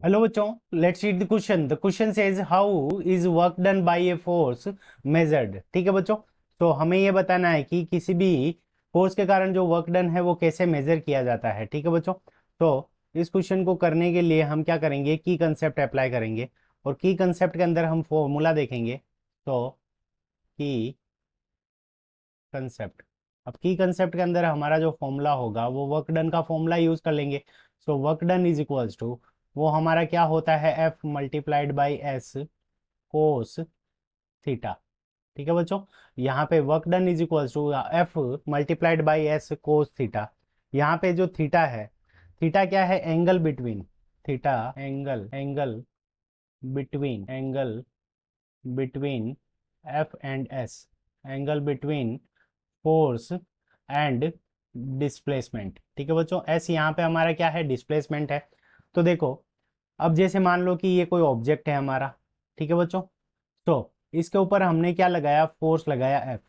Hello बच्चों, let's read the question. The question says how is work done by a force measured. ठीक है बच्चों, तो हमें ये बताना है कि किसी भी फोर्स के कारण जो वर्क डन है वो कैसे मेजर किया जाता है। ठीक है बच्चों, तो इस क्वेश्चन को करने के लिए हम क्या करेंगे, की कंसेप्ट अप्लाई करेंगे और की कंसेप्ट के अंदर हम फॉर्मूला देखेंगे। तो की कंसेप्ट, अब की कंसेप्ट के अंदर हमारा जो फॉर्मूला होगा वो वर्क डन का फॉर्मूला यूज कर लेंगे। So work done is equals to, वो हमारा क्या होता है, F multiplied by S cos theta. ठीक है बच्चों, यहाँ पे work done is equals to F multiplied by S cos theta. यहाँ पे जो थीटा है, थीटा क्या है, angle between, theta angle, angle between F and S, angle between force and displacement. ठीक है बच्चों, एस यहाँ पे हमारा क्या है, डिस्प्लेसमेंट है। तो देखो, अब जैसे मान लो कि ये कोई ऑब्जेक्ट है हमारा, ठीक है बच्चों, तो इसके ऊपर हमने क्या लगाया, फोर्स लगाया, एफ,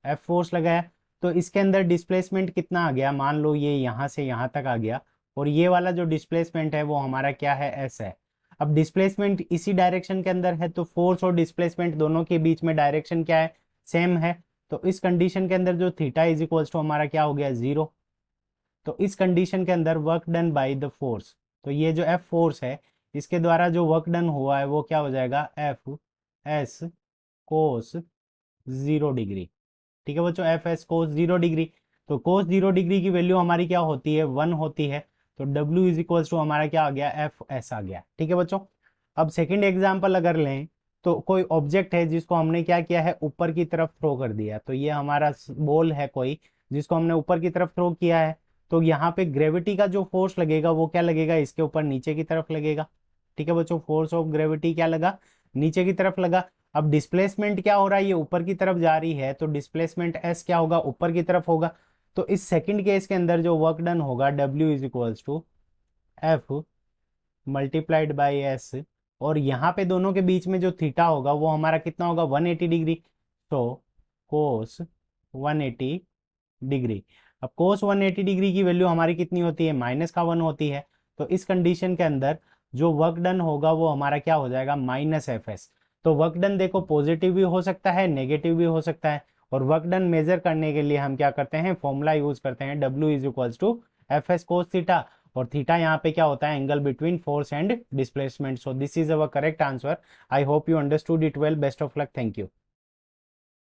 एफ फोर्स लगाया। तो इसके अंदर डिस्प्लेसमेंट कितना आ गया, मान लो ये यहाँ से यहाँ तक आ गया, और ये वाला जो डिस्प्लेसमेंट है वो हमारा क्या है, एस है। अब डिस्प्लेसमेंट इसी डायरेक्शन के अंदर है, तो फोर्स और डिस्प्लेसमेंट दोनों के बीच में डायरेक्शन क्या है, सेम है। तो इस कंडीशन के अंदर जो थीटा इज इक्वल्स टू हमारा क्या हो गया, जीरो। तो इस कंडीशन के अंदर work done by the force, तो ये जो एफ फोर्स है इसके द्वारा जो वर्क डन हुआ है वो क्या हो जाएगा, एफ एस कोस 0 डिग्री। ठीक है बच्चों, एफ एस कोस 0 डिग्री। तो कोस 0 डिग्री की वैल्यू हमारी क्या होती है, 1 होती है। तो डब्ल्यू इज इक्वल्स टू हमारा क्या आ गया, एफ एस आ गया। ठीक है बच्चों, अब सेकंड एग्जांपल अगर लें, तो कोई ऑब्जेक्ट है जिसको हमने क्या किया है, ऊपर की तरफ थ्रो कर दिया। तो ये हमारा बॉल है कोई, जिसको हमने ऊपर की तरफ थ्रो किया है। तो यहाँ पे ग्रेविटी का जो फोर्स लगेगा वो क्या लगेगा, इसके ऊपर नीचे की तरफ लगेगा। ठीक है बच्चों, फोर्स ऑफ ग्रेविटी क्या लगा, नीचे की तरफ लगा। अब डिस्प्लेसमेंट क्या हो रहा है, ये ऊपर की तरफ जा रही है, तो डिस्प्लेसमेंट एस क्या होगा, ऊपर की तरफ होगा। तो इस सेकंड केस के अंदर जो वर्क डन होगा, W is equals to F multiplied by S, और यहाँ पे दोनों के बीच में जो थीटा होगा वो हमारा कितना होगा, 180 डिग्री। तो कोस 180 डिग्री। अब कोस 180 डिग्री की वैल्यू हमारी कितनी होती है, -1 होती है। तो इस कंडीशन के अंदर जो वर्क डन होगा वो हमारा क्या हो जाएगा, -एफ एस। तो वर्क डन देखो पॉजिटिव भी हो सकता है, नेगेटिव भी हो सकता है। और वर्क डन मेजर करने के लिए हम क्या करते हैं, फॉर्मूला यूज करते हैं, W is equals to F S cos theta. और थीटा यहाँ पे क्या होता है, angle between force and displacement. So this is our correct answer. I hope you understood it well. Best of luck, thank you.